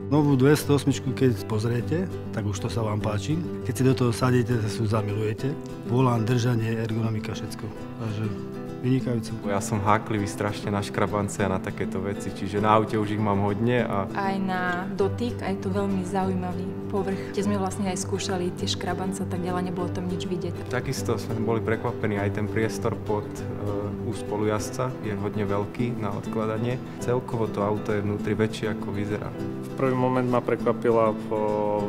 Novú 208, keď pozriete, tak už to sa vám páči. Keď si do toho sadíte, sa sú zamilujete. Volant, držanie, ergonomika, všetko. Takže vynikajúce. Ja som háklivý strašne na škrabance a na takéto veci, čiže na aute už ich mám hodne. Aj na dotyk, aj to veľmi zaujímavý povrch. Kde sme vlastne aj skúšali tie škrabance, tak ďalej nebolo tam nič vidieť. Takisto sme boli prekvapení, aj ten priestor pod u spolujazca je hodne veľký na odkladanie. Celkovo to auto je vnútri väčšie, ako vyzerá. V prvý moment ma prekvapila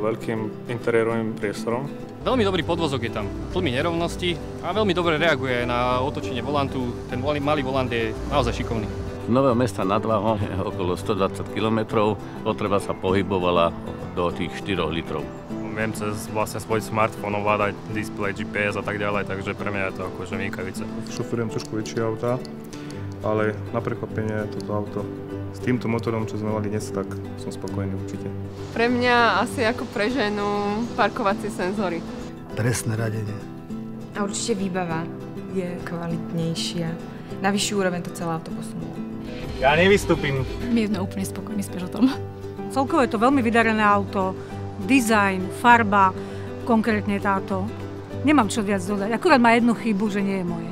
veľkým interiérovým priestorom. Veľmi dobrý podvozok je tam, tlmi nerovnosti a veľmi dobre reaguje na otočenie volantu. Ten malý volant je naozaj šikovný. Z Nového Mesta nad Váhom je okolo 120 km, potreba sa pohybovala do tých 4 litrov. Viem cez vlastne svoj smartfón ovládať displej, GPS a tak ďalej, takže pre mňa je to akože vynikajúce. Šoferujem trošku väčšie autá, ale na prekvapenie toto auto s týmto motorom, čo sme mali dnes, tak som spokojný určite. Pre mňa asi ako pre ženu parkovacie senzory. Presné radenie. A určite výbava je kvalitnejšia. Na vyššiu úroveň to celé auto posunulo. Ja nevystúpim. My sme úplne spokojní s Peugeotom. Celkovo je to veľmi vydarené auto. Dizajn, farba, konkrétne táto. Nemám čo viac dodať. Akurát má jednu chybu, že nie je moje.